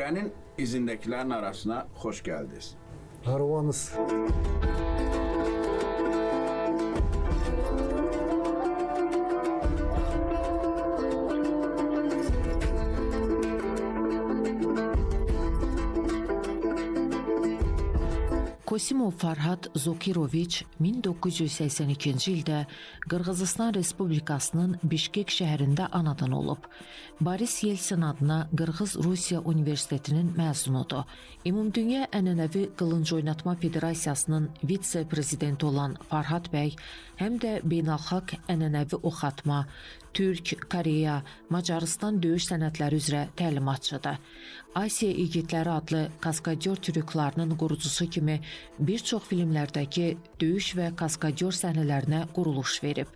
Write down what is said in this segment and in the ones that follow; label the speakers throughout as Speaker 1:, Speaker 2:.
Speaker 1: Süfrənin izindəkilərin arasına xoş gəldiniz.
Speaker 2: Harvanız.
Speaker 3: Kosimov Farhad Zokiroviç 1982-ci ildə Qırğızıstan Respublikasının Bişkek şəhərində anadan olub. Boris Yeltsin adına Qırğız-Rusiya Universitetinin məzunudur. Ümumdünya Ənənəvi Qılınc Oynatma Federasiyasının vitse-prezidenti olan Farhad bəy həm də beynəlxalq ənənəvi oxatma, Türk, Koreya, Macarıstan döyüş sənətləri üzrə təlimatçıdır. Asiya İgidləri adlı kaskadyor trüklarının qurucusu kimi bir çox filmlərdəki döyüş və kaskadyor səhnələrinə quruluş verib.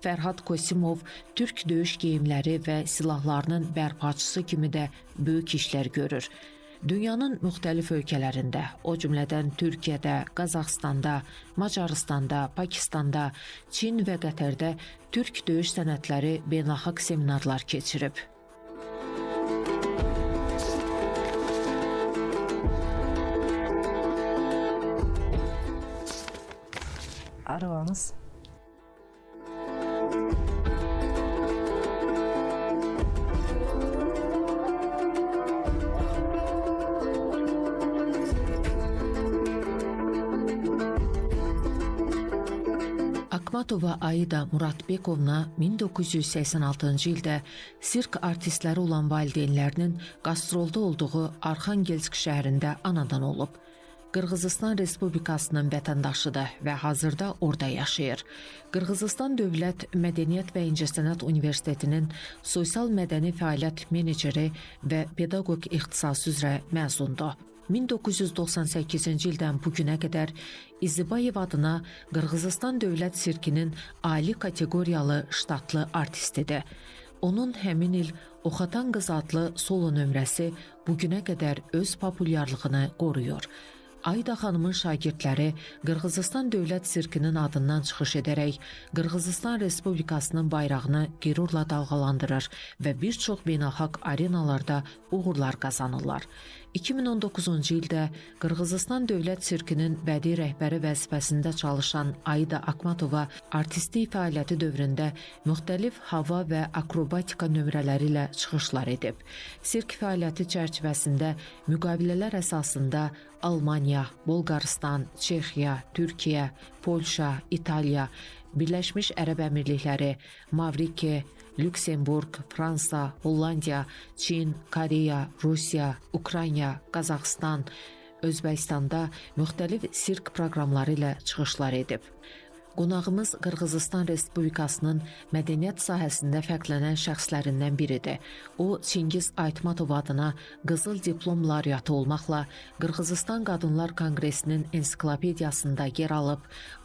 Speaker 3: Fərhad Kosimov Türk döyüş geyimləri və silahlarının bərpaçısı kimi də böyük işlər görür. Dünyanın müxtəlif ölkələrində, o cümlədən Türkiyədə, Qazaxstanda, Macarıstanda, Pakistanda, Çin və Qətərdə Türk döyüş sənətləri beynəlxalq seminarlar keçirib.
Speaker 4: Arabanız.
Speaker 3: Akmatova Aida Muratbekovna 1986-cı ildə sirk artistləri olan valideynlərinin qastrolda olduğu Arxangelsk şəhərində anadan olub. Qırğızıstan Respublikasının vətəndaşıdır və hazırda orada yaşayır. Qırğızıstan Dövlət Mədəniyyət və İncəsənət Universitetinin sosial mədəni fəaliyyət meneceri və pedaqoq ixtisası üzrə məzundur. 1998-ci ildən bu günə qədər İzibayev adına Qırğızıstan Dövlət Sirkinin ali kateqoriyalı ştatlı artistidir. Onun həmin il Oxatan Qız adlı solo nömrəsi bu günə qədər öz populyarlığını qoruyur. Aida xanımın şagirdləri Qırğızıstan Dövlət Sirkinin adından çıxış edərək Qırğızıstan Respublikasının bayrağını qürurla dalğalandırır və bir çox beynəlxalq arenalarda uğurlar qazanırlar. 2019-cu ildə Qırğızıstan Dövlət Sirkinin bədii rəhbəri vəzifəsində çalışan Aida Akmatova artistik fəaliyyəti dövründə müxtəlif hava və akrobatika nömrələri ilə çıxışlar edib. Sirk fəaliyyəti çərçivəsində müqavilələr əsasında Almaniya, Bolqarıstan, Çexiya, Türkiyə, Polşa, İtaliya, Birləşmiş Ərəb Əmirlikləri, Mavriki, Lüksemburq, Fransa, Hollandiya, Çin, Koreya, Rusiya, Ukrayna, Qazaxstan, Özbəkistanda müxtəlif sirk proqramları ilə çıxışlar edib. Qonağımız Qırğızıstan Respublikasının mədəniyyət sahəsində fərqlənən şəxslərindən biridir. O, Çingiz Aytmatov adına qızıl diplom laureatı olmaqla Qırğızıstan Qadınlar Konqresinin ensiklopediyasında yer alıb,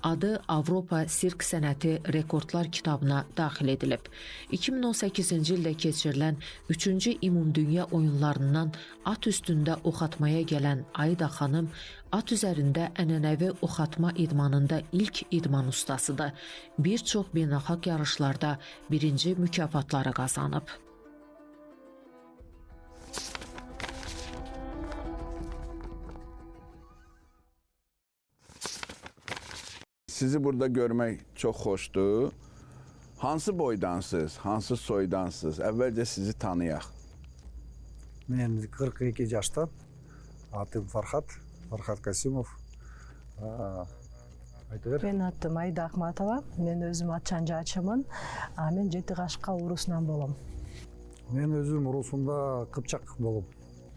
Speaker 3: adı Avropa Sirk Sənəti Rekordlar kitabına daxil edilib. 2018-ci ildə keçirilən 3-cü Ümumdünya oyunlarından at üstündə oxatmaya gələn Aida xanım at üzərində ənənəvi oxatma idmanında ilk idman ustasıdır. Bir çox beynəlxalq yarışlarda birinci mükafatları qazanıb.
Speaker 1: Sizi burada görmək çox xoşdur. Hansı boydansınız, hansı soydansınız? Əvvəlcə sizi tanıyaq.
Speaker 2: Ben 42 yaştan. Adım Farhad Kosimov.
Speaker 4: Ben atım Aida Akmatova. Ben özüm Atçancı açımın. Ben Жеті Қашқа urusundan bolum.
Speaker 2: Ben özüm Rusunda Kıpçak bolum.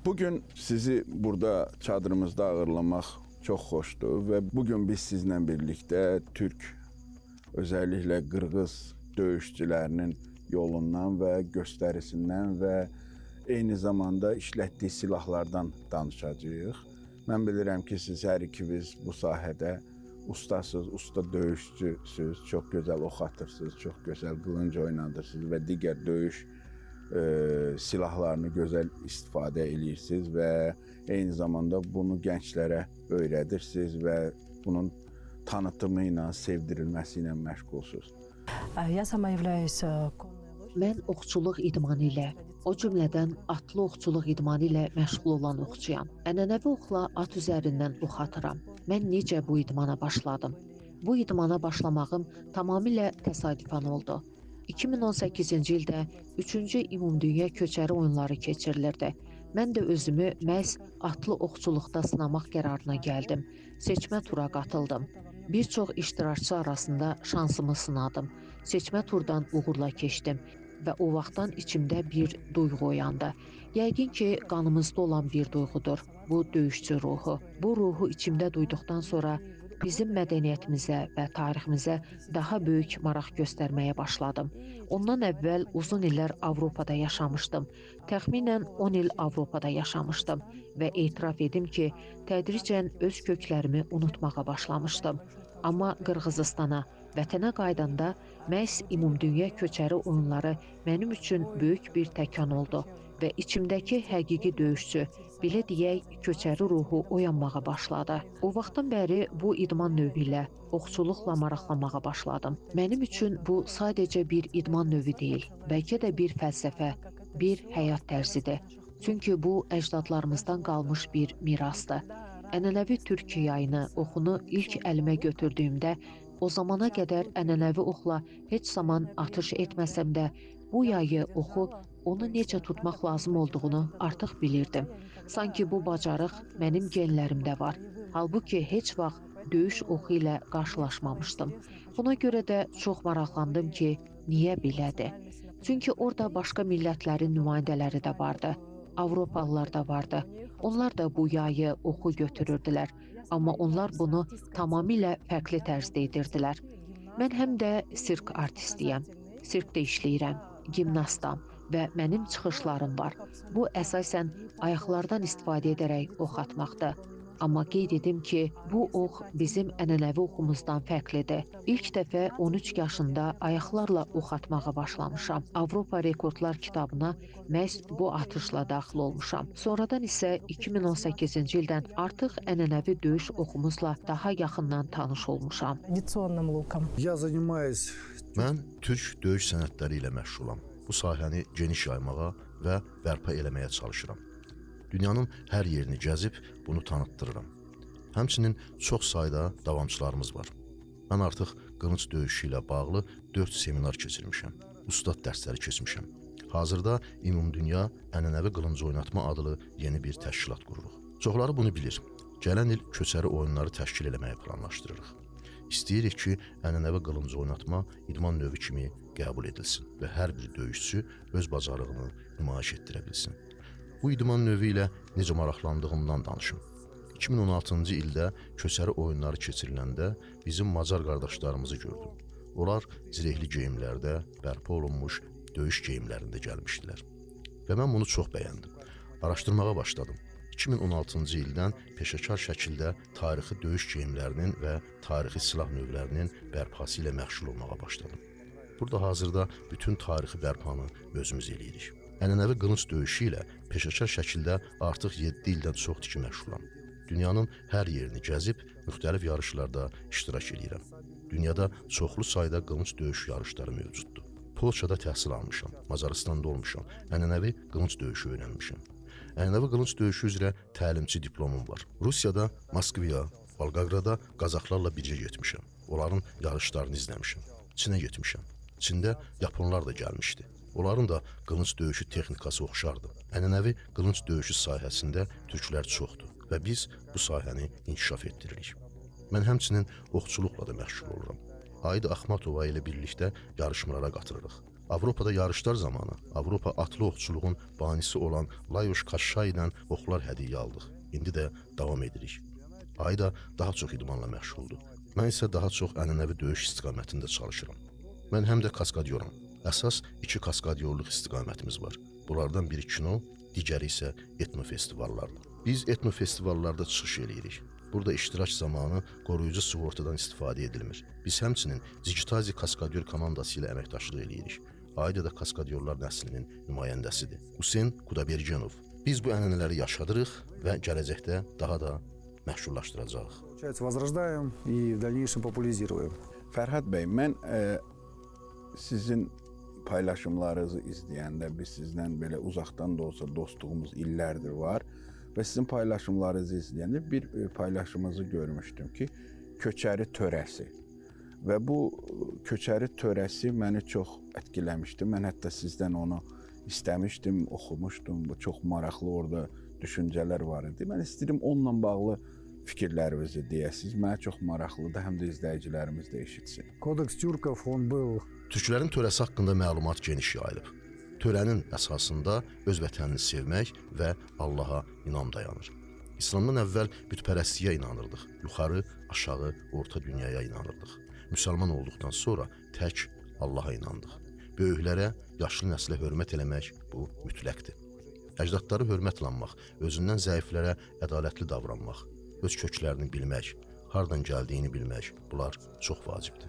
Speaker 1: Bugün sizi burada çadırımızda ağırlamaq çox xoşdur və bugün biz sizlə birlikdə Türk, özəlliklə Qırğız döyüşçülərinin yolundan və göstərisindən və eyni zamanda işlətdiyi silahlardan danışacağıq. Mən bilirəm ki, siz hər ikiniz bu sahədə ustasınız, usta döyüşçüsünüz, çox gözəl ox atırsınız, çox gözəl qılınc oynadırsınız və digər döyüş silahlarını gözəl istifadə edirsiniz və eyni zamanda bunu gənclərə öyrədirsiniz və bunun tanıtımı ilə, sevdirilməsi ilə məşğulsunuz.
Speaker 4: Я сама являюсь
Speaker 3: Mən oxçuluq idmanı ilə, O cümlədən atlı oxçuluq idmanı ilə məşğul olan oxçuyam. Ənənəvi oxla at üzərindən ox atıram. Mən necə bu idmana başladım? Bu idmana başlamağım tamamilə təsadüfən oldu. 2018-ci ildə 3-cü Ümumdünya Köçəri Oyunları keçirilirdi. Mən də özümü məhz atlı oxçuluqda sınamaq qərarına gəldim. Seçmə tura qatıldım. Bir çox iştirakçı arasında şansımı sınadım. Seçmə turdan uğurla keçdim və o vaxtdan içimdə bir duyğu oyandı. Yəqin ki, qanımızda olan bir duyğudur. Bu döyüşçü ruhu. Bu ruhu içimdə duyduqdan sonra bizim mədəniyyətimizə və tariximizə daha böyük maraq göstərməyə başladım. Ondan əvvəl uzun illər Avropada yaşamışdım. Təxminən 10 il Avropada yaşamışdım və etiraf edim ki, tədricən öz köklərimi unutmağa başlamışdım. Amma Qırğızistana, vətənə qaydanda məhz Ümumdünya Köçəri Oyunları mənim üçün böyük bir təkan oldu və içimdəki həqiqi döyüşçü, belə deyək, köçəri ruhu oyanmağa başladı. O vaxtdan bəri bu idman növü ilə, oxçuluqla maraqlanmağa başladım. Mənim üçün bu sadəcə bir idman növü deyil, bəlkə də bir fəlsəfə, bir həyat tərzidir. Çünki bu əcdadlarımızdan qalmış bir mirasdır. Ənənəvi türk yayını, oxunu ilk əlimə götürdüyümdə, o zamana qədər ənənəvi oxla heç zaman atış etməsəm də, bu yayı, oxu, onu necə tutmaq lazım olduğunu artıq bilirdim. Sanki bu bacarıq mənim genlərimdə var. Halbuki heç vaxt döyüş oxu ilə qarşılaşmamışdım. Buna görə də çox maraqlandım ki, niyə belədir? Çünki orada başqa millətlərin nümayəndələri də vardı. Avropalılar da vardı. Onlar da bu yayı, oxu götürürdülər. Amma onlar bunu tamamilə fərqli tərzdə edirdilər. Mən həm də sirk artistiyəm. Sirkdə işləyirəm, gimnastam və mənim çıxışlarım var. Bu əsasən ayaqlardan istifadə edərək ox atmaqdır. Amma qeyd edim ki, bu ox bizim ənənəvi oxumuzdan fərqlidir. İlk dəfə 13 yaşında ayaqlarla ox atmağa başlamışam. Avropa rekordlar kitabına məhz bu atışla daxil olmuşam. Sonradan isə 2018-ci ildən artıq ənənəvi döyüş oxumuzla daha yaxından tanış olmuşam.
Speaker 4: Традиционным луком.
Speaker 2: Я занимаюсь
Speaker 5: Mən türk döyüş sənətləri ilə məşğulam. Bu sahəni geniş yaymağa və bərpa eləməyə çalışıram. Dünyanın hər yerini gəzib bunu tanıtdırıram. Həmçinin çox sayda davamçılarımız var. Mən artıq qılınc döyüşü ilə bağlı 4 seminar keçirmişəm. Ustad dərsləri keçmişəm. Hazırda Ümumdünya Ənənəvi Qılınc Oynatma adlı yeni bir təşkilat qururuq. Çoxları bunu bilir. Gələn il köçəri oyunları təşkil eləməyi planlaşdırırıq. İstəyirik ki, ənənəvi qılınc oynatma idman növü kimi qəbul edilsin və hər bir döyüşçü öz bacarığını nümayiş etdirə bilsin. Bu idman növü ilə necə maraqlandığımdan danışım. 2016-cı ildə köçəri oyunları keçiriləndə bizim Macar qardaşlarımızı gördüm. Onlar zirehli geyimlərdə, bərpa olunmuş döyüş geyimlərində gəlmişdilər. Və mən bunu çox bəyəndim. Araşdırmağa başladım. 2016-cı ildən peşəkar şəkildə tarixi döyüş geyimlərinin və tarixi silah növlərinin bərpası ilə məşğul olmağa başladım. Burada hazırda bütün tarixi bərpanı özümüz eləyirik. Ənənəvi qılınc döyüşü ilə peşəkar şəkildə artıq 7 ildən çoxdur ki məşğulam. Dünyanın hər yerini gəzib müxtəlif yarışlarda iştirak edirəm. Dünyada çoxlu sayda qılınc döyüş yarışları mövcuddur. Polşada təhsil almışam, Macaristanda olmuşam, ənənəvi qılınc döyüşü öyrənmişəm. Ənənəvi qılınc döyüşü üzrə təlimçi diplomum var. Rusiyada, Moskvaya, Volqograda qazaxlarla birgə getmişəm. Onların yarışlarını izləmişəm. Çinə getmişəm. Çində Yaponlar da gəlmişdi. Onların da qılınc döyüşü texnikası oxşardı. Ənənəvi qılınc döyüşü sahəsində türklər çoxdur və biz bu sahəni inkişaf etdiririk. Mən həmçinin oxçuluqla da məşğul oluram. Aida Axmatova ilə birlikdə yarışmalara qatılırıq. Avropada yarışlar zamanı Avropa atlı oxçuluğun banisi olan Lajos Kaşşay ilə oxlar hədiyyə aldıq. İndi də davam edirik. Aida daha çox idmanla məşğuldur. Mən isə daha çox ənənəvi döyüş istiqamətində çalışıram. Mən həm də kaskadyoram. Əsas 2 kaskadyorluq istiqamətimiz var. Bunlardan biri kino, digəri isə etno festivallardır. Biz etno festivallarda çıxış eləyirik. Burada iştirak zamanı qoruyucu sığortadan istifadə edilmir. Biz həmçinin Zigitazi kaskadyor komandası ilə əməkdaşlıq eləyirik. Aida da kaskadyorlar nəslinin nümayəndəsidir. Hüseyn Kudabergenov. Biz bu ənənələri yaşadırıq və gələcəkdə daha da məşhurlaşdıracağıq.
Speaker 2: возрождаем и в дальнейшем популяризируем.
Speaker 1: Fərhad bəy, mən sizin paylaşımlarınızı izləyəndə biz sizlə belə uzaqdan da olsa dostluğumuz illərdir var və sizin paylaşımlarınızı izləyəndə bir paylaşımınızı görmüşdüm ki, köçəri törəsi. Və bu köçəri törəsi məni çox etkiləmişdi. Mən hətta sizdən onu istəmişdim, oxumuşdum. Bu çox maraqlı orada düşüncələr var idi. Mən istəyirəm onunla bağlı fikirlərinizi deyəsiniz. Mənə çox maraqlıdır, həm də izləyicilərimiz də eşitsin.
Speaker 2: Кодекс тюрков, он был
Speaker 5: Türklərin törəsi haqqında məlumat geniş yayılıb. Törənin əsasında öz vətənini sevmək və Allaha inam dayanır. İslamdan əvvəl bütpərəstliyə inanırdıq. Yuxarı, aşağı, orta dünyaya inanırdıq. Müsəlman olduqdan sonra tək Allaha inandıq. Böyüklərə, yaşlı nəslə hörmət eləmək bu mütləqdir. Əcdadları hörmətlə anmaq, özündən zəiflərə ədalətli davranmaq, öz köklərini bilmək, hardan gəldiyini bilmək, bunlar çox vacibdir.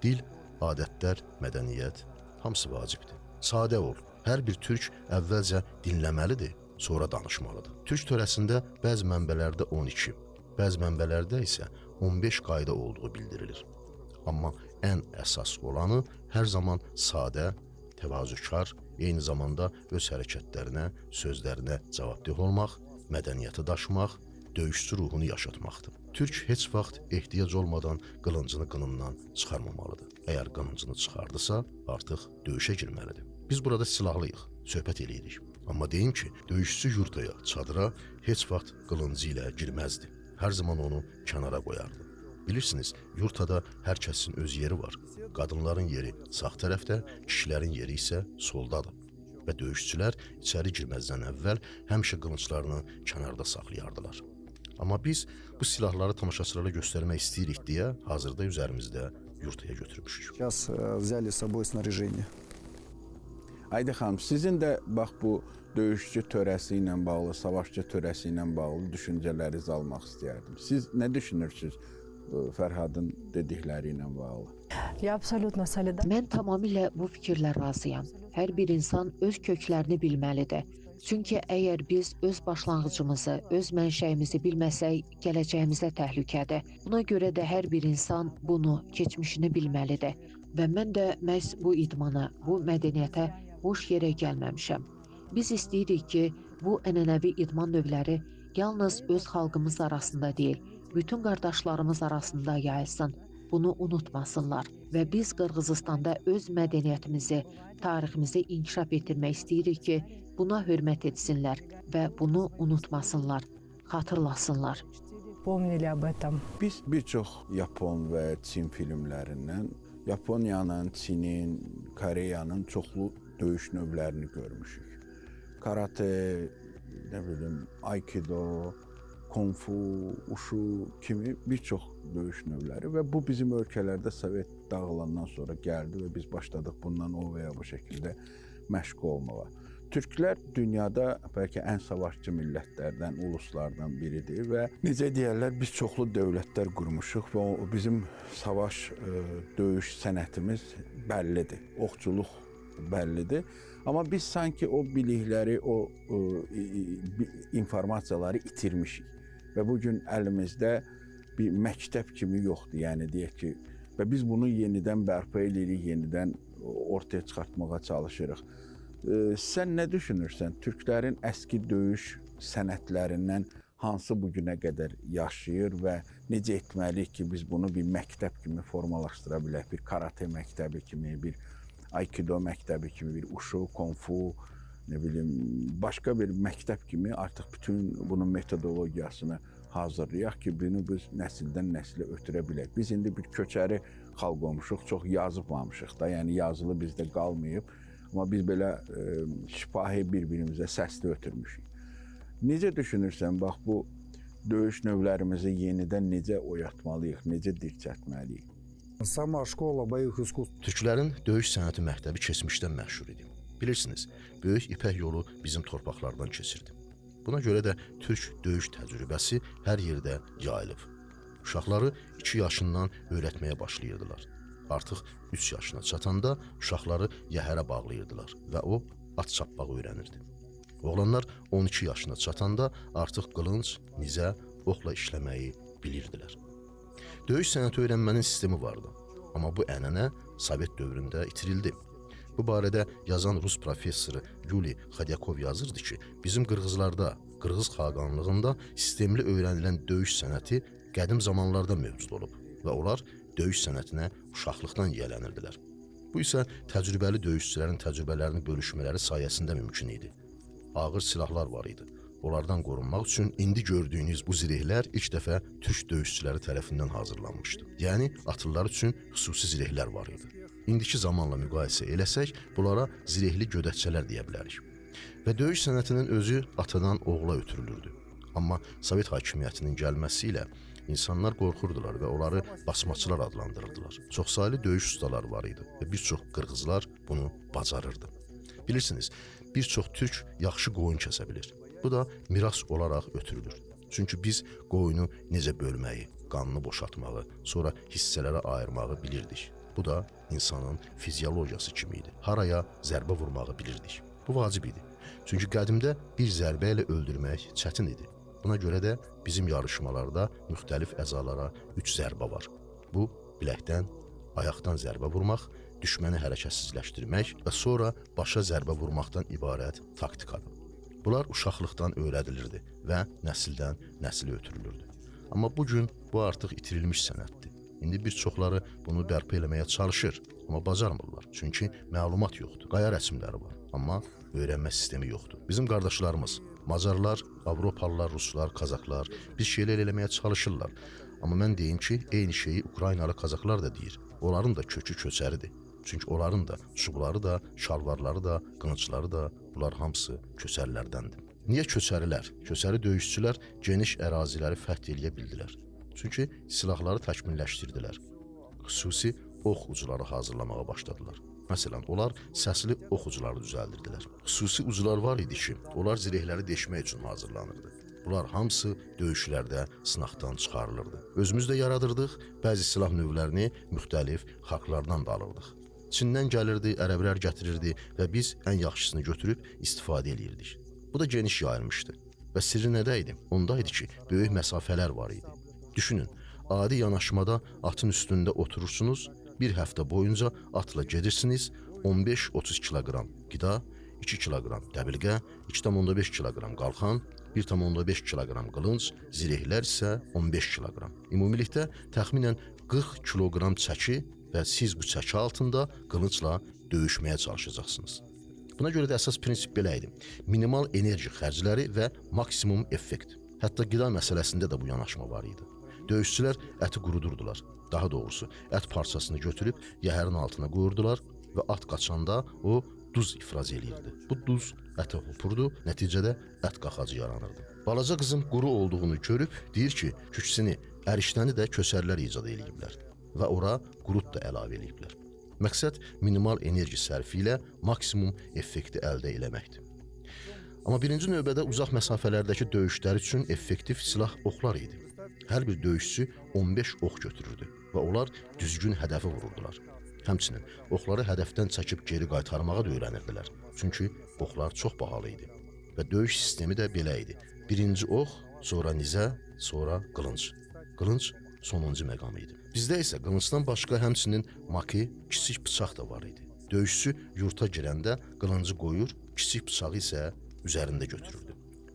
Speaker 5: Dil, adətlər, mədəniyyət, hamısı vacibdir. Sadə ol. Hər bir türk əvvəlcə dinləməlidir, sonra danışmalıdır. Türk törəsində bəzi mənbələrdə 12, bəzi mənbələrdə isə 15 qayda olduğu bildirilir. Amma ən əsas olanı hər zaman sadə, təvazökar, eyni zamanda öz hərəkətlərinə, sözlərinə cavabdeh olmaq, mədəniyyəti daşımaq, döyüşçü ruhunu yaşatmaqdır. Türk heç vaxt ehtiyac olmadan qılıncını qınından çıxarmamalıdır. Əgər qılıncını çıxardısa, artıq döyüşə girməlidir. Biz burada silahlıyıq, söhbət eləyirik. Amma deyim ki, döyüşçü yurtaya, çadıra heç vaxt qılıncı ilə girməzdi. Hər zaman onu kənara qoyardı. Bilirsiniz, yurtada hər kəsin öz yeri var. Qadınların yeri sağ tərəfdə, kişilərin yeri isə soldadır. Və döyüşçülər içəri girməzdən əvvəl həmişə qılınclarını kənarda saxlayardılar. Amma biz bu silahları tamaşaçılara göstərmək istəyirik deyə hazırda üzərimizdə yurtaya götürmüşük.
Speaker 2: сейчас взяли с собой снаряжение.
Speaker 1: Ayda xanım, sizin də bax bu döyüşçü törəsi ilə bağlı, savaşçı törəsi ilə bağlı düşüncələrinizi almaq istəyərdim. Siz nə düşünürsünüz Fərhadın dedikləri ilə bağlı?
Speaker 4: Я абсолютно солидарна.
Speaker 3: Mən tamamilə bu fikirlə razıyam. Hər bir insan öz köklərini bilməlidir. Çünki əgər biz öz başlanğıcımızı, öz mənşəyimizi bilməsək, gələcəyimizə təhlükədir. Buna görə də hər bir insan bunu, keçmişini bilməlidir. Və mən də məhz bu idmana, bu mədəniyyətə boş yerə gəlməmişəm. Biz istəyirik ki, bu ənənəvi idman növləri yalnız öz xalqımız arasında deyil, bütün qardaşlarımız arasında yayılsın. Bunu unutmasınlar və biz Qırğızistanda öz mədəniyyətimizi, tariximizi inkişaf etdirmək istəyirik ki, buna hörmət etsinlər və bunu unutmasınlar, xatırlasınlar.
Speaker 4: Помнили об этом.
Speaker 1: Biz bir çox Yapon və Çin filmlərindən Yaponiyanın, Çinin, Koreyanın çoxlu döyüş növlərini görmüşük. Karate, nə bilim, Aikido, Kung Fu, Wushu kimi bir çox döyüş növləri və bu bizim ölkələrdə Sovet dağılandan sonra gəldi və biz başladıq bundan o və ya bu şəkildə məşğul olmağa. Türklər dünyada bəlkə ən savaşçı millətlərdən, uluslardan biridir və necə deyərlər, biz çoxlu dövlətlər qurmuşuq və o bizim savaş, döyüş sənətimiz bəllidir, oxçuluq bəllidir. Amma biz sanki o bilikləri, o informasiyaları itirmişik və bugün əlimizdə bir məktəb kimi yoxdur, yəni deyək ki, və biz bunu yenidən bərpa edirik, yenidən ortaya çıxartmağa çalışırıq. Sən nə düşünürsən? Türklərin əski döyüş sənətlərindən hansı bugünə qədər yaşayır və necə etməliyik ki, biz bunu bir məktəb kimi formalaşdıra bilək, bir karate məktəbi kimi, bir Aikido məktəbi kimi, bir Wushu, Kung Fu, nə bilim, başqa bir məktəb kimi artıq bütün bunun metodologiyasını hazırlayaq ki, bunu biz nəsildən nəslə ötürə bilək. Biz indi bir köçəri xalq olmuşuq, çox yazılmamışıq da, yəni yazılı bizdə qalmayıb, amma biz belə şifahi bir-birimizə səsli ötürmüşük. Necə düşünürsən, bax bu döyüş növlərimizi yenidən necə oyatmalıyıq, necə dirçətməliyik?
Speaker 2: Сама школа боевых искусств.
Speaker 5: Türklərin döyüş sənəti məktəbi keçmişdən məşhur idi. Bilirsiniz, böyük İpək yolu bizim torpaqlardan keçirdi. Buna görə də türk döyüş təcrübəsi hər yerdə yayılıb. Uşaqları 2 yaşından öyrətməyə başlayırdılar. Artıq 3 yaşına çatanda uşaqları yəhərə bağlayırdılar və o at çapmaq öyrənirdi. Oğlanlar 12 yaşına çatanda artıq qılınc, nizə, oxla işləməyi bilirdilər. Döyüş sənəti öyrənmənin sistemi vardı. Amma bu ənənə Sovet dövründə itirildi. Bu barədə yazan Rus professoru Yuli Xadyakov yazırdı ki, bizim qırğızlarda, Qırğız xaqanlığında sistemli öyrənilən döyüş sənəti qədim zamanlarda mövcud olub və onlar döyüş sənətinə uşaqlıqdan yiyələnirdilər. Bu isə təcrübəli döyüşçülərin təcrübələrini bölüşmələri sayəsində mümkün idi. Ağır silahlar var idi. Onlardan qorunmaq üçün indi gördüyünüz bu zirehlər ilk dəfə türk döyüşçüləri tərəfindən hazırlanmışdı. Yəni atlılar üçün xüsusi zirehlər var idi. İndiki zamanla müqayisə eləsək, bunlara zirehli gödəkçələr deyə bilərik. Və döyüş sənətinin özü atadan oğula ötürülürdü. Amma Sovet hakimiyyətinin gəlməsi ilə insanlar qorxurdular və onları basmaçılar adlandırırdılar. Çoxsaylı döyüş ustaları var idi və bir çox qırğızlar bunu bacarırdı. Bilirsiniz, bir çox türk yaxşı qoyun kəsə bilir. Bu da miras olaraq ötürülür. Çünki biz qoyunu necə bölməyi, qanını boşaltmağı, sonra hissələrə ayırmağı bilirdik. Bu da insanın fiziologiyası kimi idi. Haraya zərbə vurmağı bilirdik. Bu vacib idi. Çünki qədimdə bir zərbə ilə öldürmək çətin idi. Buna görə də bizim yarışmalarda müxtəlif əzalara 3 zərbə var. Bu, biləkdən, ayaqdan zərbə vurmaq, düşməni hərəkətsizləşdirmək və sonra başa zərbə vurmaqdan ibarət taktikadır. Bunlar uşaqlıqdan öyrədilirdi və nəsildən nəsilə ötürülürdü. Amma bugün bu artıq itirilmiş sənətdir. İndi bir çoxları bunu bərpa eləməyə çalışır, amma bacarmırlar. Çünki məlumat yoxdur. Qaya rəsmləri var, amma öyrənmə sistemi yoxdur. Bizim qardaşlarımız, Macarlar, Avropalılar, Ruslar, Kazaklar bir şeylər eləməyə çalışırlar. Amma mən deyim ki, eyni şeyi Ukraynalı Kazaklar da deyir. Onların da kökü köçəridir. Çünki onların da çubuqları da, şalvarları da, qılıncları da, bunlar hamısı köçərilərdəndir. Niyə köçərilər? Köçəri döyüşçülər geniş əraziləri fəth eləyə bildilər. Çünki silahları təkmilləşdirdilər. Xüsusi ox ucuları hazırlamağa başladılar. Məsələn, onlar səsli ox ucuları düzəldirdilər. Xüsusi ucular var idi ki, onlar zirehləri deşmək üçün hazırlanırdı. Bunlar hamısı döyüşlərdə sınaqdan çıxarılırdı. Özümüz də yaradırdıq, bəzi silah növlərini müxtəlif xalqlardan da alırdıq. Çindən gəlirdi, ərəblər gətirirdi və biz ən yaxşısını götürüb istifadə edirdik. Bu da geniş yayılmışdı. Və sirri nədə idi? Onda idi ki, böyük məsafələr var idi. Düşünün, adi yanaşmada atın üstündə oturursunuz, bir həftə boyunca atla gedirsiniz, 15-30 kiloqram qida, 2 kiloqram dəbilqə, 2,5 kiloqram qalxan, 1,5 kiloqram qılınc, zirehlər isə 15 kiloqram. Ümumilikdə təxminən 40 kiloqram çəki və siz bu çəki altında qılıncla döyüşməyə çalışacaqsınız. Buna görə də əsas prinsip belə idi. Minimal enerji xərcləri və maksimum effekt. Hətta qida məsələsində də bu yanaşma var idi. Döyüşçülər əti qurudurdular. Daha doğrusu, ət parçasını götürüb yəhərin altına qoyurdular və at qaçanda o duz ifraz eləyirdi. Bu duz ətə hopurdu, nəticədə ət qaxacı yaranırdı. Balaca qızım quru olduğunu görüb deyir ki, küçsini, ərişdəni də köçərlər icad eləyiblər və ora qurut da əlavə eləyiblər. Məqsəd minimal enerji sərfi ilə maksimum effekti əldə eləməkdir. Amma birinci növbədə uzaq məsafələrdəki döyüşlər üçün effektiv silah oxlar idi. Hər bir döyüşçü 15 ox götürürdü və onlar düzgün hədəfi vururdular. Həmçinin oxları hədəfdən çəkib geri qaytarmağa da öyrənirdilər. Çünki oxlar çox bahalı idi və döyüş sistemi də belə idi. Birinci ox, sonra nizə, sonra qılınc. Qılınc sonuncu məqam idi. Bizdə isə qılıncdan başqa həmçinin maki, kiçik bıçaq da var idi. Döyüşçü yurta girəndə qılıncı qoyur, kiçik bıçağı isə üzərində götürürdü.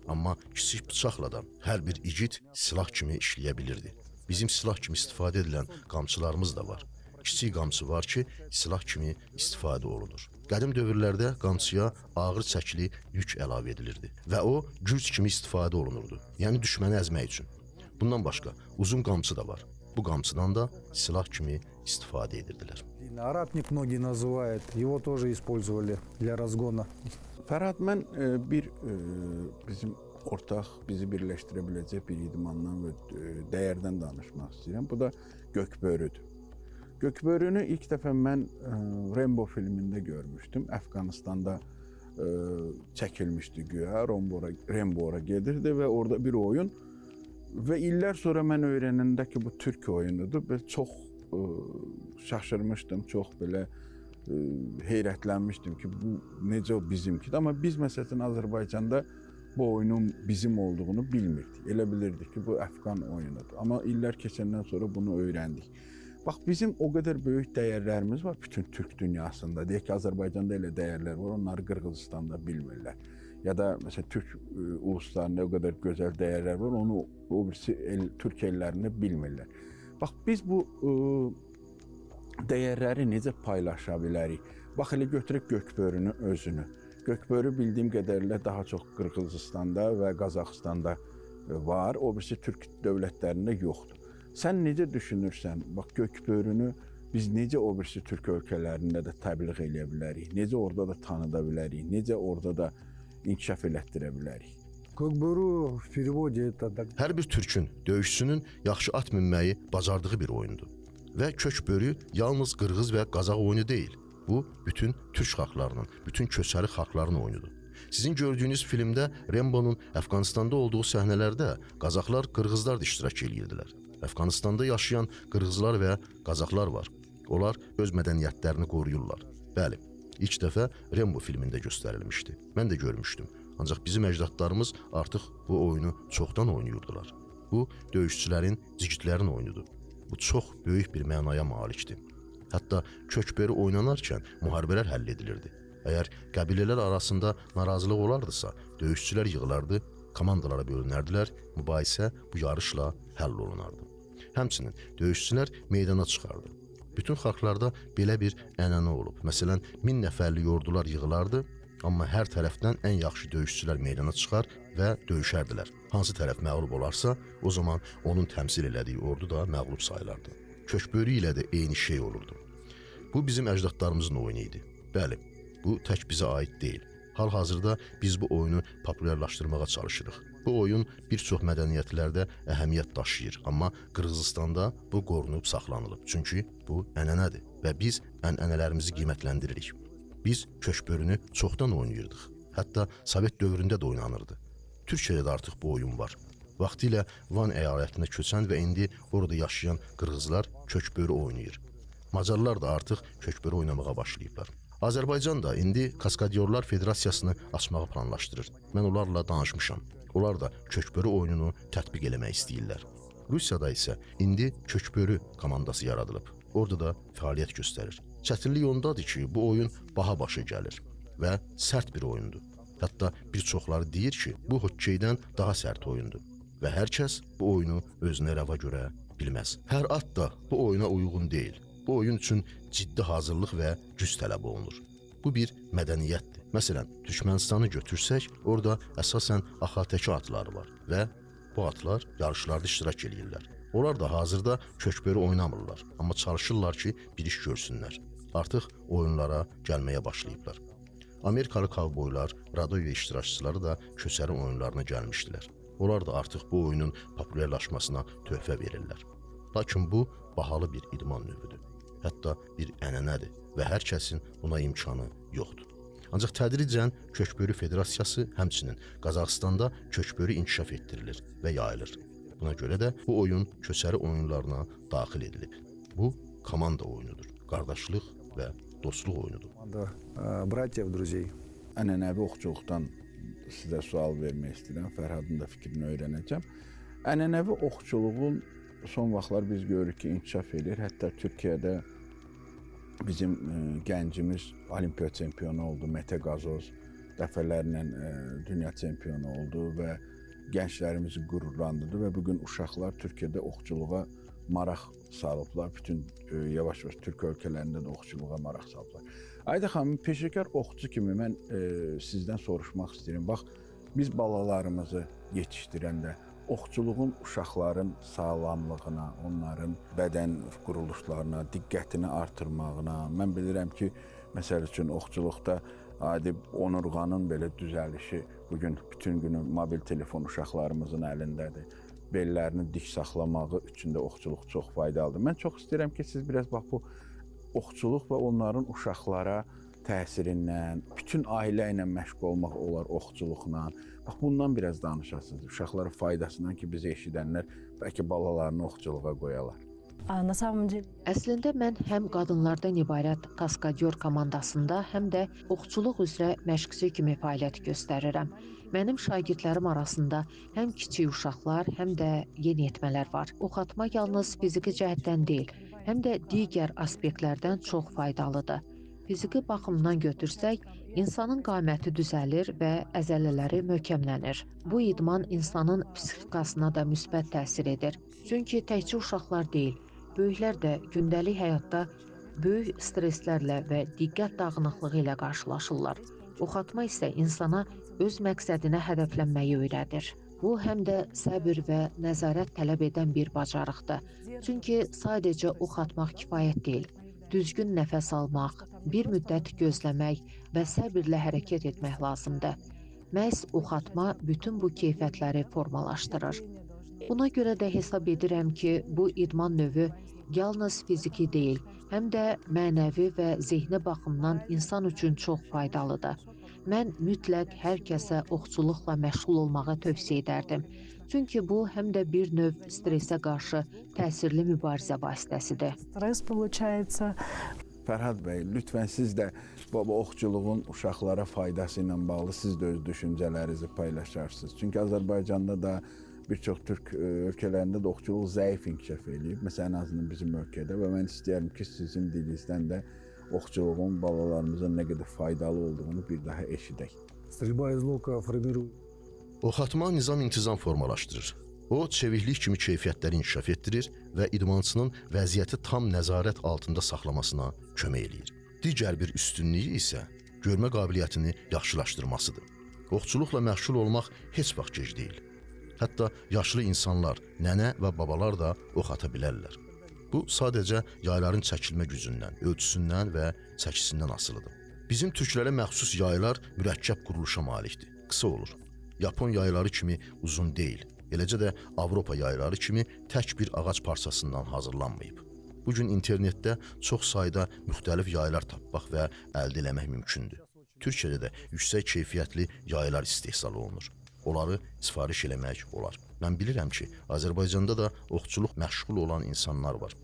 Speaker 5: Amma kiçik bıçaqla da hər bir igid silah kimi işləyə bilirdi. Bizim silah kimi istifadə edilən qamçılarımız da var. Kiçik qamçı var ki, silah kimi istifadə olunur. Qədim dövrlərdə qamçıya ağır çəkili yük əlavə edilirdi və o güc kimi istifadə olunurdu. Yəni düşməni əzmək üçün. Bundan başqa uzun qamçı da var. Bu qamçıdan da silah kimi istifadə edirdilər.
Speaker 2: Аратник многие называют, его тоже использовали для разгона.
Speaker 1: Fərhad, mən bizim ortaq, bizi birləşdirə biləcək bir idmandan və dəyərdən danışmaq istəyirəm. Bu da gökbörüdür. Gökbörünü ilk dəfə mən Rambo filmində görmüşdüm. Əfqanistanda çəkilmişdi güya. Rambo ora gedirdi və orada bir oyun. Və illər sonra mən öyrənəndə ki, bu türk oyunudur və çox şaşırmışdım, çox belə heyrətlənmişdim ki, bu necə o bizimkidir. Amma biz məsələn Azərbaycanda bu oyunun bizim olduğunu bilmirdik. Elə bilirdik ki, bu Əfqan oyunudur. Amma illər keçəndən sonra bunu öyrəndik. Bax bizim o qədər böyük dəyərlərimiz var bütün Türk dünyasında. Deyək ki, Azərbaycanda elə dəyərlər var, onları Qırğızstanda bilmirlər. Ya da məsələn Türk uluslarında o qədər gözəl dəyərlər var, onu o birisi Türk ellərində bilmirlər. Bax biz bu dəyərləri necə paylaşa bilərik? Bax elə götürək Gökbörünü özünü. Gökbörü bildiyim qədərilə daha çox Qırğızstanda və Qazaxstanda var, o birisi Türk dövlətlərində yoxdur. Sən necə düşünürsən, bax Gökbörünü biz necə o birisi Türk ölkələrində də təbliğ eləyə bilərik? Necə orada da tanıda bilərik? Necə orada da inkişaf elətdirə bilərik?
Speaker 2: Көкбөрü в переводе это
Speaker 5: Hər bir türkün, döyüşçünün yaxşı at minməyi bacardığı bir oyundur. Və Kökbörü yalnız Qırğız və Qazaq oyunu deyil. Bu, bütün Türk xalqlarının, bütün köçəri xalqların oyunudur. Sizin gördüyünüz filmdə Rembonun Əfqanistanda olduğu səhnələrdə Qazaxlar, Qırğızlar da iştirak edirdilər. Əfqanistanda yaşayan Qırğızlar və Qazaxlar var. Onlar öz mədəniyyətlərini qoruyurlar. Bəli, ilk dəfə Rembo filmində göstərilmişdi. Mən də görmüşdüm. Ancaq bizim əcdadlarımız artıq bu oyunu çoxdan oynayırdılar. Bu, döyüşçülərin, cigitlərin oyunudur. Bu çox böyük bir mənaya malikdir. Hətta Kökbörü oynanarkən müharibələr həll edilirdi. Əgər qəbilələr arasında narazılıq olardısa, döyüşçülər yığılardı, komandalara bölünərdilər, mübahisə bu yarışla həll olunardı. Həmçinin döyüşçülər meydana çıxardı. Bütün xalqlarda belə bir ənənə olub. Məsələn, 1000 nəfərlik ordular yığılardı, amma hər tərəfdən ən yaxşı döyüşçülər meydana çıxar və döyüşərdilər. Hansı tərəf məğlub olarsa, o zaman onun təmsil elədiyi ordu da məğlub sayılardı. Kökbörü ilə də eyni şey olurdu. Bu bizim əcdadlarımızın oyunu idi. Bəli, bu tək bizə aid deyil. Hal-hazırda biz bu oyunu populyarlaşdırmağa çalışırıq. Bu oyun bir çox mədəniyyətlərdə əhəmiyyət daşıyır, amma Qırğızstanda bu qorunub saxlanılıb. Çünki bu ənənədir və biz ənənələrimizi qiymətləndiririk. Biz Kökbörünü çoxdan oynayırdıq. Hətta Sovet dövründə də oynanırdı. Türkiyədə də artıq bu oyun var. Vaxtilə Van əyalətinə köçən və indi orada yaşayan Qırğızlar Kökbörü oynayır. Macarlar da artıq Kökbörü oynamağa başlayıblar. Azərbaycan da indi Kaskadyorlar Federasiyasını açmağı planlaşdırır. Mən onlarla danışmışam. Onlar da Kökbörü oyununu tətbiq eləmək istəyirlər. Rusiyada isə indi Kökbörü komandası yaradılıb. Orada da fəaliyyət göstərir. Çətinlik ondadır ki, bu oyun baha başa gəlir və sərt bir oyundur. Hətta bir çoxları deyir ki, bu hokkeydən daha sərt oyundur və hər kəs bu oyunu özünə rəva görə bilməz. Hər at da bu oyuna uyğun deyil. Bu oyun üçün ciddi hazırlıq və güc tələb olunur. Bu bir mədəniyyətdir. Məsələn, Türkmenistanı götürsək, orada əsasən axatəki atları var və bu atlar yarışlarda iştirak edirlər. Onlar da hazırda Kökbörü oynamırlar, amma çalışırlar ki, bir iş görsünlər. Artıq oyunlara gəlməyə başlayıblar. Amerikalı kovboylar, radio iştirakçıları da köçəri oyunlarına gəlmişdilər. Onlar da artıq bu oyunun populyarlaşmasına töhfə verirlər. Lakin bu bahalı bir idman növüdür. Hətta bir ənənədir və hər kəsin buna imkanı yoxdur. Ancaq tədricən Kökbörü Federasiyası həmçinin Qazaxstanda Kökbörü inkişaf etdirilir və yayılır. Buna görə də bu oyun köçəri oyunlarına daxil edilib. Bu komanda oyunudur, qardaşlıq və dostluq oyunudur.
Speaker 2: братьев, друзей.
Speaker 1: Ənənəvi oxçuluqdan sizə sual vermək istəyirəm. Fərhadın da fikrini öyrənəcəm. Ənənəvi oxçuluğun son vaxtlar biz görürük ki, inkişaf edir. Hətta Türkiyədə bizim gəncimiz olimpiya çempionu oldu. Mete Gazoz dəfələrlə dünya çempionu oldu və gənclərimizi qürurlandırdı və bugün uşaqlar Türkiyədə oxçuluğa maraq salıblar. Bütün yavaş-yavaş Türk ölkələrində də oxçuluğa maraq salıblar. Ayda xanım, peşəkar oxçu kimi mən sizdən soruşmaq istəyirəm. Bax, biz balalarımızı yetişdirəndə oxçuluğun uşaqların sağlamlığına, onların bədən quruluşlarına, diqqətini artırmağına, mən bilirəm ki, məsəl üçün oxçuluqda adi onurğanın belə düzəlişi bugün bütün günü mobil telefon uşaqlarımızın əlindədir. Bellərini dik saxlamağı üçün də oxçuluq çox faydalıdır. Mən çox istəyirəm ki, siz biraz bax bu oxçuluq və onların uşaqlara təsirindən, bütün ailə ilə məşğul olmaq olar oxçuluqla. Bax, bundan biraz danışasınız. Uşaqların faydasından ki, bizi eşidənlər bəlkə balalarını oxçuluğa qoyalar.
Speaker 4: На самом деле
Speaker 3: Əslində mən həm qadınlardan ibarət Kaskadyor komandasında, həm də oxçuluq üzrə məşqçi kimi fəaliyyət göstərirəm. Mənim şagirdlərim arasında həm kiçik uşaqlar, həm də yeniyetmələr var. Ox atma yalnız fiziki cəhətdən deyil, həm də digər aspektlərdən çox faydalıdır. Fiziki baxımdan götürsək, insanın qaməti düzəlir və əzələləri möhkəmlənir. Bu idman insanın psixikasına da müsbət təsir edir. Çünki təkcə uşaqlar deyil, böyüklər də gündəlik həyatda böyük stresslərlə və diqqət dağınıqlığı ilə qarşılaşırlar. Oxatma isə insana öz məqsədinə hədəflənməyi öyrədir. Bu, həm də səbir və nəzarət tələb edən bir bacarıqdır. Çünki sadəcə oxatmaq kifayət deyil. Düzgün nəfəs almaq, bir müddət gözləmək və səbirlə hərəkət etmək lazımdır. Məhz oxatma bütün bu keyfiyyətləri formalaşdırır. Buna görə də hesab edirəm ki, bu idman növü yalnız fiziki deyil, həm də mənəvi və zehni baxımdan insan üçün çox faydalıdır. Mən mütləq hər kəsə oxçuluqla məşğul olmağı tövsiyə edərdim. Çünki bu, həm də bir növ stressə qarşı təsirli mübarizə vasitəsidir.
Speaker 4: Stres получается.
Speaker 1: Fərhad bəy, lütfən siz də baba oxçuluğun uşaqlara faydası ilə bağlı siz də öz düşüncələrinizi paylaşarsınız. Çünki Azərbaycanda da bir çox türk ölkələrində də oxçuluq zəif inkişaf edib. Məsələn, ən azından bizim ölkədə və mən istəyərəm ki, sizin dilinizdən də oxçuluğun balalarımıza nə qədər faydalı olduğunu bir daha eşidək.
Speaker 2: Стрельба из лука формирует.
Speaker 5: Oxatma nizam-intizam formalaşdırır. O, çeviklik kimi keyfiyyətləri inkişaf etdirir və idmançının vəziyyəti tam nəzarət altında saxlamasına kömək eləyir. Digər bir üstünlüyü isə görmə qabiliyyətini yaxşılaşdırmasıdır. Oxçuluqla məşğul olmaq heç vaxt gec deyil. Hətta yaşlı insanlar, nənə və babalar da ox ata bilərlər. Bu, sadəcə yayların çəkilmə gücündən, ölçüsündən və çəkisindən asılıdır. Bizim türklərə məxsus yaylar mürəkkəb quruluşa malikdir. Qısa olur. Yapon yayları kimi uzun deyil. Eləcə də Avropa yayları kimi tək bir ağac parçasından hazırlanmayıb. Bugün internetdə çox sayda müxtəlif yaylar tapmaq və əldə eləmək mümkündür. Türkiyədə də yüksək keyfiyyətli yaylar istehsal olunur. Onları sifariş eləmək olar. Mən bilirəm ki, Azərbaycanda da oxçuluq məşğul olan insanlar var.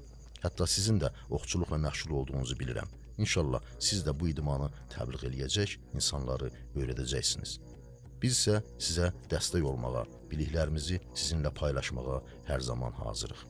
Speaker 5: Hətta sizin də oxçuluqla məşğul olduğunuzu bilirəm. İnşallah siz də bu idmanı təbliğ eləyəcək, insanları öyrədəcəksiniz. Biz isə sizə dəstək olmağa, biliklərimizi sizinlə paylaşmağa hər zaman hazırıq.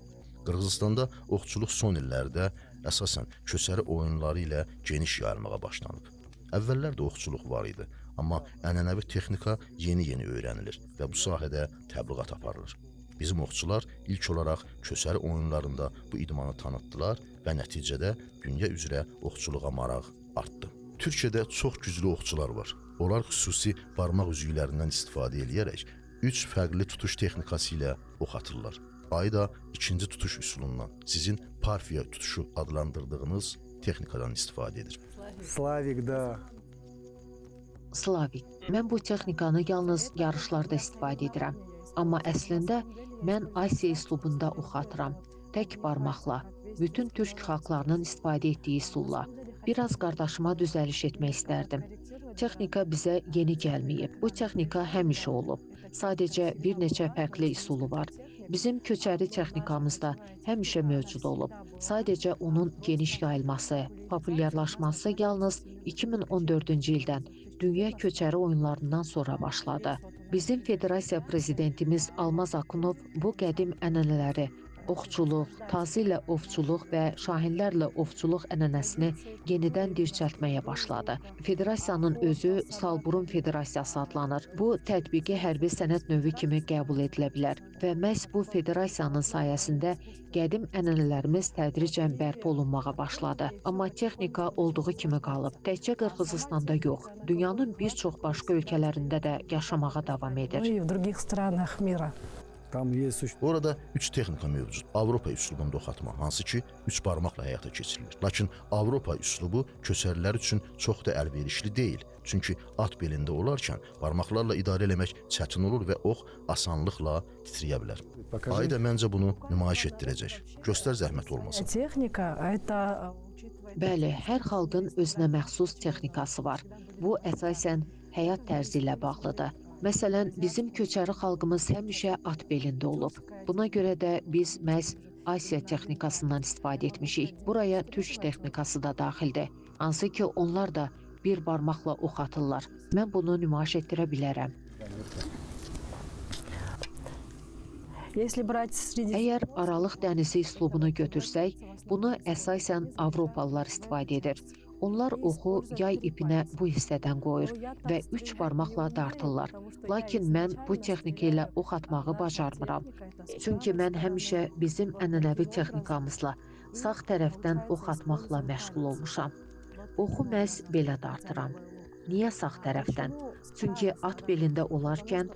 Speaker 5: Qırğızstanda oxçuluq son illərdə əsasən köçəri oyunları ilə geniş yayılmağa başlanıb. Əvvəllər də oxçuluq var idi, amma ənənəvi texnika yeni-yeni öyrənilir və bu sahədə təbliğat aparılır. Bizim oxçular ilk olaraq köçəri oyunlarında bu idmanı tanıtdılar və nəticədə dünya üzrə oxçuluğa maraq artdı. Türkiyədə çox güclü oxçular var. Onlar xüsusi barmaq üzüklərindən istifadə edərək 3 fərqli tutuş texnikası ilə ox atırlar. Ayı da ikinci tutuş üsulundan, sizin parfiya tutuşu adlandırdığınız texnikadan istifadə edir.
Speaker 2: Slavik, da.
Speaker 3: Slavik. Mən bu texnikanı yalnız yarışlarda istifadə edirəm. Amma əslində mən Asiya üslubunda ox atıram. Tək barmaqla, bütün türk xalqlarının istifadə etdiyi üsulla. Biraz qardaşıma düzəliş etmək istərdim. Texnika bizə yeni gəlməyib. Bu texnika həmişə olub. Sadəcə bir neçə fərqli üsulu var. Bizim köçəri texnikamızda həmişə mövcud olub. Sadəcə onun geniş yayılması, populyarlaşması yalnız 2014-cü ildən dünya köçəri oyunlarından sonra başladı. Bizim federasiya prezidentimiz Almaz Akunov bu qədim ənənələri, oxçuluq, tazı ilə ovçuluq və şahinlərlə ovçuluq ənənəsini yenidən dirçəltməyə başladı. Federasiyanın özü Salburun Federasiyası adlanır. Bu, tətbiqi hərbi sənət növü kimi qəbul edilə bilər və məhz bu federasiyanın sayəsində qədim ənənələrimiz tədricən bərpa olunmağa başladı. Amma texnika olduğu kimi qalıb. Təkcə Qırğızstanda yox, dünyanın bir çox başqa ölkələrində də yaşamağa davam edir.
Speaker 4: И в других странах мира.
Speaker 2: Там есть
Speaker 5: Orada 3 texnika mövcud. Avropa üslubunda oxatma, hansı ki 3 barmaqla həyata keçirilir. Lakin Avropa üslubu köçərilər üçün çox da əlverişli deyil. Çünki at belində olarkən barmaqlarla idarə eləmək çətin olur və ox asanlıqla titrəyə bilər. Ayı da məncə bunu nümayiş etdirəcək. Göstər zəhmət olmasın.
Speaker 4: Техника это
Speaker 3: Bəli, hər xalqın özünə məxsus texnikası var. Bu əsasən həyat tərzi ilə bağlıdır. Məsələn, bizim köçəri xalqımız həmişə at belində olub. Buna görə də biz məhz Asiya texnikasından istifadə etmişik. Buraya türk texnikası da daxildir. Hansı ki, onlar da bir barmaqla ox atırlar. Mən bunu nümayiş etdirə bilərəm.
Speaker 4: Если брать среди...
Speaker 3: Əgər Aralıq dənizi üslubunu götürsək, bunu əsasən Avropalılar istifadə edir. Onlar oxu yay ipinə bu hissədən qoyur və 3 barmaqla dartırlar. Lakin mən bu texnika ilə ox atmağı bacarmıram. Çünki mən həmişə bizim ənənəvi texnikamızla sağ tərəfdən ox atmaqla məşğul olmuşam. Oxu məhz belə dartıram. Niyə sağ tərəfdən? Çünki at belində olarkən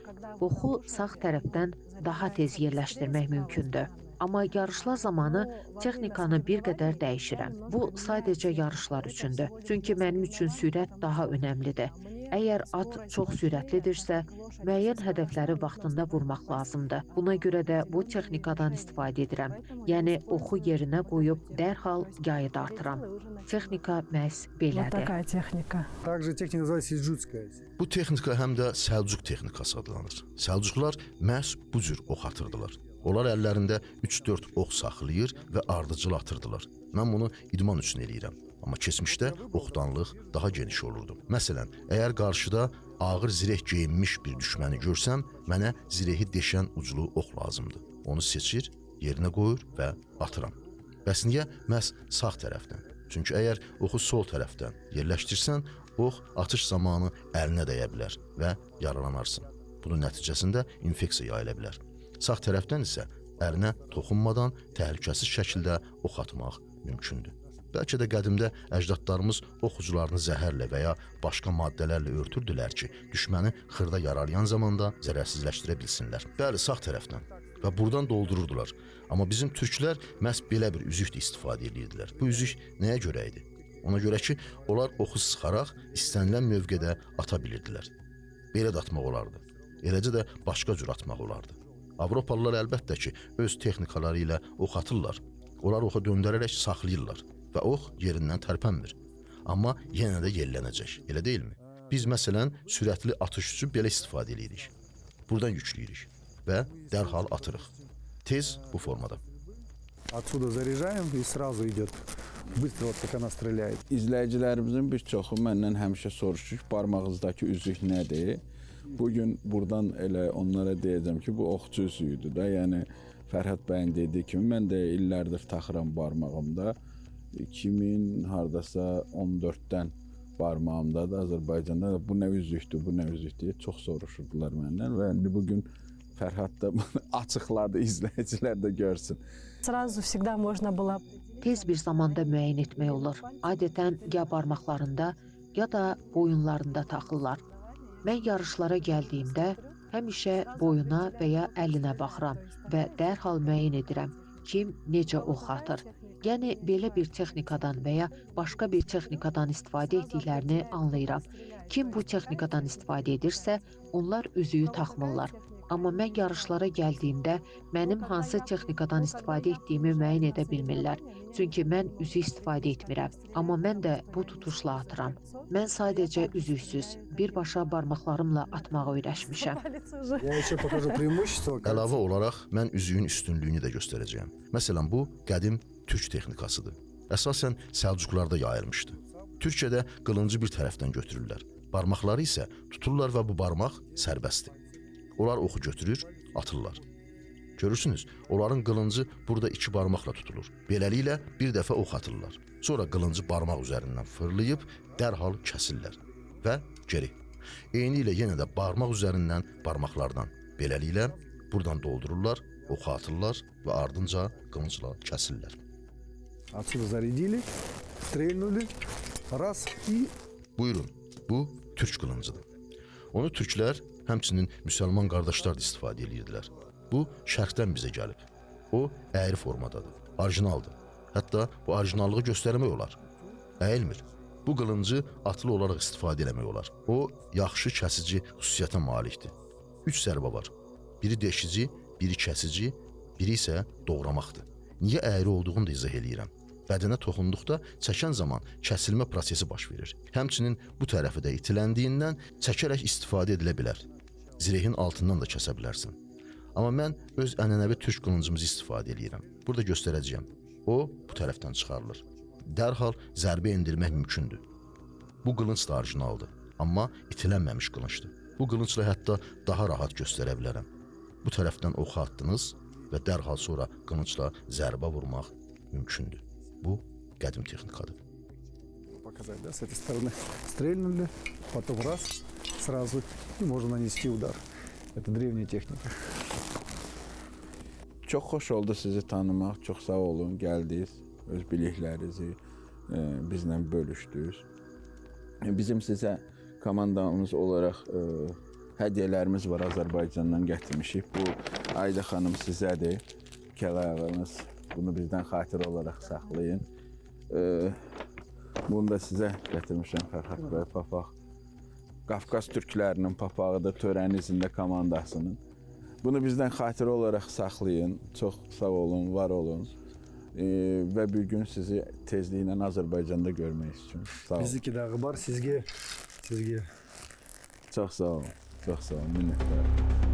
Speaker 3: oxu sağ tərəfdən daha tez yerləşdirmək mümkündür. Amma yarışlar zamanı texnikanı bir qədər dəyişirəm. Bu sadəcə yarışlar üçündür. Çünki mənim üçün sürət daha önəmlidir. Əgər at çox sürətlidirsə, müəyyən hədəfləri vaxtında vurmaq lazımdır. Buna görə də bu texnikadan istifadə edirəm. Yəni oxu yerinə qoyub dərhal yayı dartıram. Texnika məhz
Speaker 4: Вот
Speaker 3: belədir.
Speaker 4: такая техника.
Speaker 2: Также техника называется сельджукская.
Speaker 5: Bu texnika həm də Səlcuq texnikası adlanır. Səlcuqlar məhz bu cür ox atırdılar. Onlar əllərində 3-4 ox saxlayır və ardıcıl atırdılar. Mən bunu idman üçün eləyirəm. Amma keçmişdə oxdanlıq daha geniş olurdu. Məsələn, əgər qarşıda ağır zireh geyinmiş bir düşməni görsəm, mənə zirehi deşən uclu ox lazımdır. Onu seçir, yerinə qoyur və atıram. Bəs niyə məhz sağ tərəfdən? Çünki əgər oxu sol tərəfdən yerləşdirsən, ox atış zamanı əlinə dəyə bilər və yaralanarsan. Bunun nəticəsində infeksiya yayıla bilər. Sağ tərəfdən isə ərinə toxunmadan təhlükəsiz şəkildə ox atmaq mümkündür. Bəlkə də qədimdə əcdadlarımız ox uclarını zəhərlə və ya başqa maddələrlə örtürdülər ki, düşməni xırda yaralayan zamanda zərərsizləşdirə bilsinlər. Bəli, sağ tərəfdən və buradan doldururdular. Amma bizim türklər məhz belə bir üzükdə istifadə edirdilər. Bu üzük nəyə görə idi? Ona görə ki, onlar oxu sıxaraq istənilən mövqedə ata bilirdilər. Belə də atmaq olardı. Eləcə də başqa cür atmaq olardı. Avropalılar əlbəttə ki, öz texnikaları ilə ox atırlar. Onlar oxu döndərərək saxlayırlar və ox yerindən tərpənmir. Amma yenə də yellənəcək, elə deyilmi? Biz məsələn sürətli atış üçün belə istifadə edirik. Buradan yükləyirik və dərhal atırıq. Tez bu formada.
Speaker 2: Отсюда заряжаем и сразу идет. Быстро вот как она стреляет.
Speaker 1: İzləyicilərimizin bir çoxu məndən həmişə soruşur ki, barmağınızdakı üzük nədir? Bugün buradan elə onlara deyəcəm ki, bu oxçu üzüyüdür də. Yəni Fərhad bəyin dediyi kimi mən də illərdir taxıram barmağımda. 2014-dən barmağımdadır Azərbaycanda da bu nə üzükdür, bu nə üzükdür çox soruşurdular məndən və indi bugün Fərhad da açıqladı, izləyicilər də görsün.
Speaker 4: Сразу всегда можно было...
Speaker 3: Tez bir zamanda müəyyən etmək olur. Adətən ya barmaqlarında, ya da boyunlarında taxırlar. Mən yarışlara gəldiyimdə həmişə boyuna və ya əlinə baxıram və dərhal müəyyən edirəm kim necə ox atır. Yəni belə bir texnikadan və ya başqa bir texnikadan istifadə etdiklərini anlayıram. Kim bu texnikadan istifadə edirsə, onlar üzüyü taxmırlar. Amma mən yarışlara gəldiyimdə mənim hansı texnikadan istifadə etdiyimi müəyyən edə bilmirlər. Çünki mən üzük istifadə etmirəm. Amma mən də bu tutuşla atıram. Mən sadəcə üzüksüz, birbaşa barmaqlarımla atmağı öyrəşmişəm.
Speaker 2: Я еще покажу преимущество.
Speaker 5: Əlavə olaraq mən üzüyün üstünlüyünü də göstərəcəyəm. Məsələn, bu qədim türk texnikasıdır. Əsasən Səlcuqlarda yayılmışdı. Türkiyədə qılıncı bir tərəfdən götürürlər. Barmaqları isə tuturlar və bu barmaq sərbəstdir. Onlar oxu götürür, atırlar. Görürsünüz, onların qılıncı burada 2 barmaqla tutulur. Beləliklə bir dəfə ox atırlar. Sonra qılıncı barmaq üzərindən fırlayıb dərhal kəsirlər və geri. Eyni ilə yenə də barmaq üzərindən barmaqlardan. Beləliklə buradan doldururlar, oxu atırlar və ardınca qılıncla kəsirlər.
Speaker 2: Отсюда зарядили, стрельнули, раз и...
Speaker 5: Buyurun, bu türk qılıncıdır. Onu türklər, həmçinin müsəlman qardaşlar da istifadə edirdilər. Bu şərqdən bizə gəlib. O əyri formadadır, orijinaldır. Hətta bu orijinallığı göstərmək olar. Əyilmir. Bu qılıncı atlı olaraq istifadə eləmək olar. O yaxşı kəsici xüsusiyyətə malikdir. 3 zərbə var. Biri deşici, biri kəsici, biri isə doğramaqdır. Niyə əyri olduğunu da izah eləyirəm. Bədənə toxunduqda çəkən zaman kəsilmə prosesi baş verir. Həmçinin bu tərəfi də itiləndiyindən çəkərək istifadə edilə bilər. Zirehin altından da kəsə bilərsən. Amma mən öz ənənəvi türk qılıncımızı istifadə edirəm. Burada göstərəcəyəm. O bu tərəfdən çıxarılır. Dərhal zərbə endirmək mümkündür. Bu qılınc da orijinaldır, amma itilənməmiş qılıncdır. Bu qılıncla hətta daha rahat göstərə bilərəm. Bu tərəfdən oxu atdınız, və dərhal sonra qılıncla zərbə vurmaq mümkündür. Bu qədim texnikadır.
Speaker 2: Показать, да, с этой стороны. Стрельнули, потом раз, сразу, и можно нанести удар. Это древняя техника.
Speaker 1: Çox xoş oldu sizi tanımaq. Çox sağ olun, gəldiniz. Öz biliklərinizi bizlə bölüşdünüz. Bizim sizə komandamız olaraq hədiyyələrimiz var, Azərbaycandan gətirmişik. Bu Ayda xanım sizədir. Kəlağınız. Bunu bizdən xatirə olaraq saxlayın. Bunu da sizə gətirmişəm Fərhad bəy papaq. Qafqaz türklərinin papağıdır, törənin də komandasının. Bunu bizdən xatirə olaraq saxlayın. Çox sağ olun, var olun. Və bir gün sizi tezliklə Azərbaycanda görmək üçün. Sağ olun.
Speaker 2: Bizdeki dağı var, sizge.
Speaker 1: Çox sağ olun. Çox sağ olun. Minnətdarım.